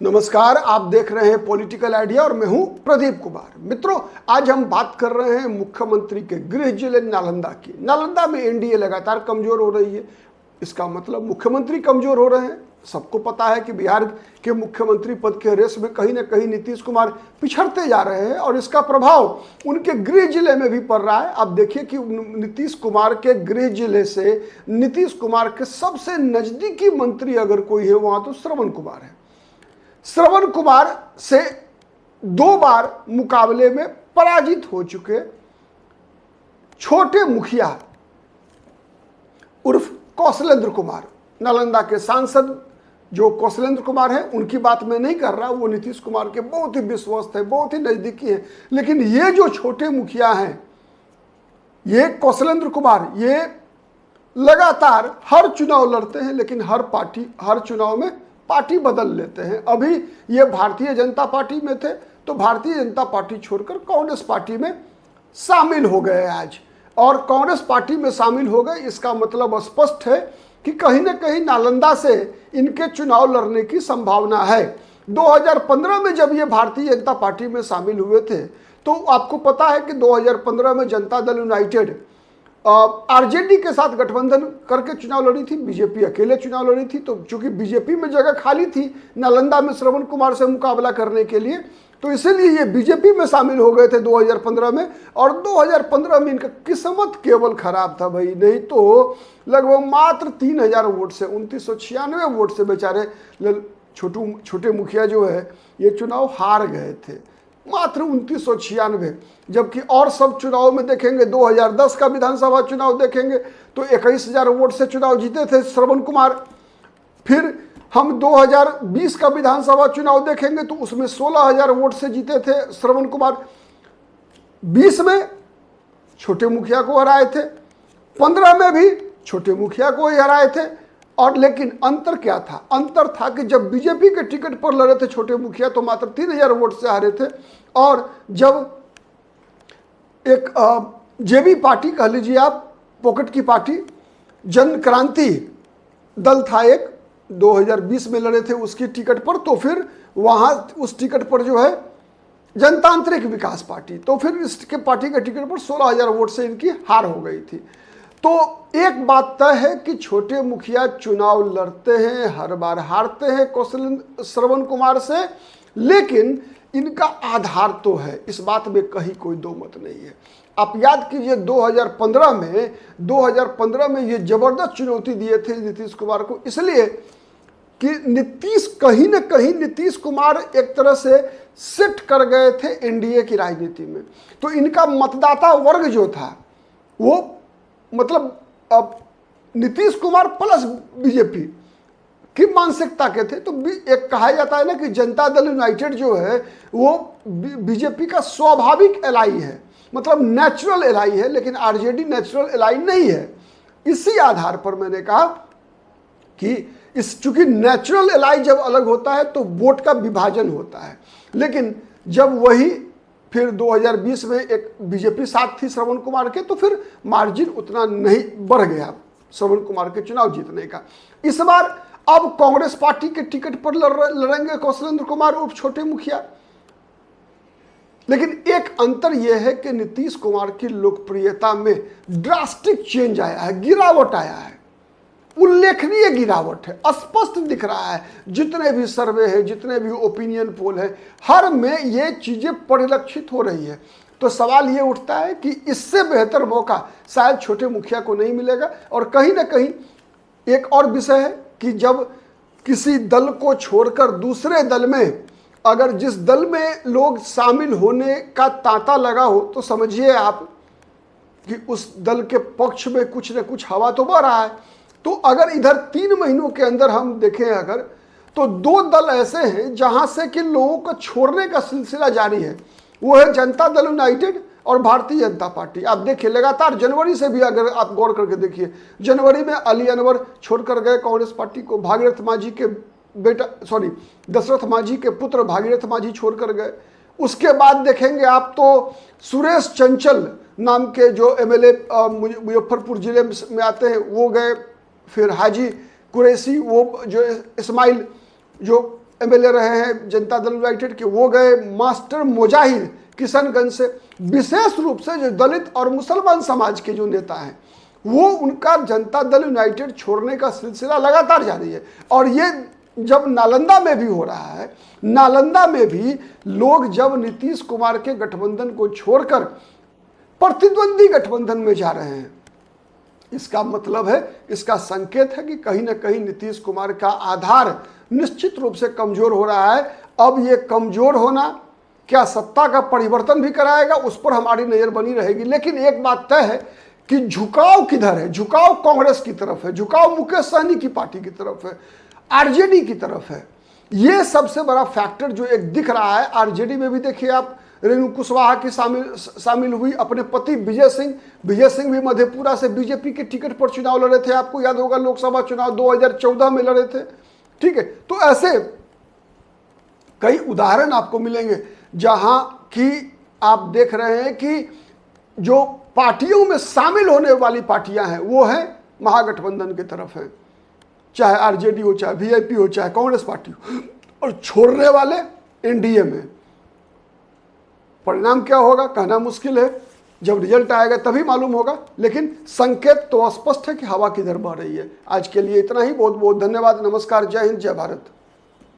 नमस्कार, आप देख रहे हैं पॉलिटिकल आइडिया और मैं हूं प्रदीप कुमार। मित्रों, आज हम बात कर रहे हैं मुख्यमंत्री के गृह जिले नालंदा की। नालंदा में एनडीए लगातार कमजोर हो रही है। इसका मतलब मुख्यमंत्री कमजोर हो रहे हैं। सबको पता है कि बिहार के मुख्यमंत्री पद के रेस में कहीं ना कहीं नीतीश कुमार पिछड़ते जा रहे हैं और इसका प्रभाव उनके गृह जिले में भी पड़ रहा है। आप देखिए कि नीतीश कुमार के गृह जिले से नीतीश कुमार के सबसे नजदीकी मंत्री अगर कोई है वहां तो श्रवण कुमार है। श्रवण कुमार से 2 बार मुकाबले में पराजित हो चुके छोटे मुखिया उर्फ कौशलेंद्र कुमार, नालंदा के सांसद जो कौशलेंद्र कुमार है, उनकी बात मैं नहीं कर रहा। वो नीतीश कुमार के बहुत ही विश्वस्त है, बहुत ही नजदीकी है। लेकिन ये जो छोटे मुखिया हैं, ये कौशलेंद्र कुमार, ये लगातार हर चुनाव लड़ते हैं, लेकिन हर चुनाव में पार्टी बदल लेते हैं। अभी ये भारतीय जनता पार्टी में थे तो भारतीय जनता पार्टी छोड़कर कांग्रेस पार्टी में शामिल हो गए आज, और कांग्रेस पार्टी में शामिल हो गए। इसका मतलब स्पष्ट है कि कहीं ना कहीं नालंदा से इनके चुनाव लड़ने की संभावना है। 2015 में जब ये भारतीय जनता पार्टी में शामिल हुए थे तो आपको पता है कि 2015 में जनता दल यूनाइटेड आरजेडी के साथ गठबंधन करके चुनाव लड़ी थी, बीजेपी अकेले चुनाव लड़ी थी। तो चूंकि बीजेपी में जगह खाली थी नालंदा में श्रवण कुमार से मुकाबला करने के लिए, तो इसीलिए ये बीजेपी में शामिल हो गए थे 2015 में। और 2015 में इनका किस्मत केवल खराब था भाई, नहीं तो लगभग मात्र 3000 वोट से, 2996 वोट से बेचारे छोटे मुखिया जो है ये चुनाव हार गए थे, मात्र 2996। जबकि और सब चुनाव में देखेंगे, 2010 का विधानसभा चुनाव देखेंगे तो 21000 वोट से चुनाव जीते थे श्रवण कुमार। फिर हम 2020 का विधानसभा चुनाव देखेंगे तो उसमें 16000 वोट से जीते थे श्रवण कुमार। 20 में छोटे मुखिया को हराए थे, 15 में भी छोटे मुखिया को ही हराए थे। और लेकिन अंतर क्या था? अंतर था कि जब बीजेपी के टिकट पर लड़े थे छोटे मुखिया तो मात्र 3000 वोट से हारे थे, और जब एक जेबी पार्टी कह लीजिए आप, पॉकेट की पार्टी, जन क्रांति दल था एक, 2020 में लड़े थे उसकी टिकट पर, तो फिर वहां उस टिकट पर जो है जनतांत्रिक विकास पार्टी, तो फिर इसके पार्टी के टिकट पर 16000 वोट से इनकी हार हो गई थी। तो एक बात तय है कि छोटे मुखिया चुनाव लड़ते हैं, हर बार हारते हैं श्रवण कुमार से, लेकिन इनका आधार तो है, इस बात में कहीं कोई दो मत नहीं है। आप याद कीजिए 2015 में ये जबरदस्त चुनौती दिए थे नीतीश कुमार को, इसलिए कि कहीं ना कहीं नीतीश कुमार एक तरह से सेट कर गए थे एनडीए की राजनीति में। तो इनका मतदाता वर्ग जो था वो मतलब अब नीतीश कुमार प्लस बीजेपी की मानसिकता के थे। तो एक कहा जाता है ना कि जनता दल यूनाइटेड जो है वो बीजेपी का स्वाभाविक एलाई है, मतलब नेचुरल एलाई है, लेकिन आरजेडी नेचुरल एलाई नहीं है। इसी आधार पर मैंने कहा कि चूंकि नेचुरल एलाई जब अलग होता है तो वोट का विभाजन होता है, लेकिन जब वही फिर 2020 में एक बीजेपी साथ थी श्रवण कुमार के, तो फिर मार्जिन उतना नहीं बढ़ गया श्रवण कुमार के चुनाव जीतने का। इस बार अब कांग्रेस पार्टी के टिकट पर लड़ेंगे कौशलेंद्र कुमार उर्फ छोटे मुखिया। लेकिन एक अंतर यह है कि नीतीश कुमार की लोकप्रियता में ड्रास्टिक चेंज आया है, गिरावट आया है, उल्लेखनीय गिरावट है, स्पष्ट दिख रहा है। जितने भी सर्वे है, जितने भी ओपिनियन पोल है, हर में ये चीजें परिलक्षित हो रही है। तो सवाल ये उठता है कि इससे बेहतर मौका शायद छोटे मुखिया को नहीं मिलेगा। और कहीं ना कहीं एक और विषय है कि जब किसी दल को छोड़कर दूसरे दल में, अगर जिस दल में लोग शामिल होने का तांता लगा हो, तो समझिए आप कि उस दल के पक्ष में कुछ न कुछ हवा तो बह रहा है। तो अगर इधर 3 महीनों के अंदर हम देखें अगर, तो 2 दल ऐसे हैं जहां से कि लोगों को छोड़ने का सिलसिला जारी है, वो है जनता दल यूनाइटेड और भारतीय जनता पार्टी। आप देखिए लगातार जनवरी से भी अगर आप गौर करके देखिए, जनवरी में अली अनवर छोड़कर गए कांग्रेस पार्टी को, भागीरथ मांझी के दशरथ मांझी के पुत्र भागीरथ मांझी छोड़कर गए। उसके बाद देखेंगे आप तो सुरेश चंचल नाम के जो एमएलए मुजफ्फरपुर जिले में आते हैं वो गए, फिर हाजी कुरैशी, वो जो इस्माइल जो एमएलए रहे हैं जनता दल यूनाइटेड के, वो गए। मास्टर मुजाहिद किशनगंज से, विशेष रूप से जो दलित और मुसलमान समाज के जो नेता हैं, वो उनका जनता दल यूनाइटेड छोड़ने का सिलसिला लगातार जारी है। और ये जब नालंदा में भी हो रहा है, नालंदा में भी लोग जब नीतीश कुमार के गठबंधन को छोड़कर प्रतिद्वंदी गठबंधन में जा रहे हैं, इसका मतलब है, इसका संकेत है कि कहीं ना कहीं नीतीश कुमार का आधार निश्चित रूप से कमजोर हो रहा है। अब ये कमजोर होना क्या सत्ता का परिवर्तन भी कराएगा, उस पर हमारी नजर बनी रहेगी। लेकिन एक बात तय है कि झुकाव किधर है, झुकाव कांग्रेस की तरफ है, झुकाव मुकेश सहनी की पार्टी की तरफ है, आरजेडी की तरफ है। ये सबसे बड़ा फैक्टर जो एक दिख रहा है। आरजेडी में भी देखिए आप, रेणु कुशवाहा की शामिल हुई, अपने पति विजय सिंह भी मधेपुरा से बीजेपी के टिकट पर चुनाव लड़े थे, आपको याद होगा लोकसभा चुनाव 2014 में लड़े थे, ठीक है। तो ऐसे कई उदाहरण आपको मिलेंगे जहां कि आप देख रहे हैं कि जो पार्टियों में शामिल होने वाली पार्टियां हैं वो हैं महागठबंधन की तरफ है, चाहे आरजेडी हो, चाहे वीआईपी हो, चाहे कांग्रेस पार्टी हो, और छोड़ने वाले एनडीए में। परिणाम क्या होगा कहना मुश्किल है, जब रिजल्ट आएगा तभी मालूम होगा। लेकिन संकेत तो स्पष्ट है कि हवा किधर बह रही है। आज के लिए इतना ही, बहुत बहुत धन्यवाद, नमस्कार, जय हिंद, जय भारत।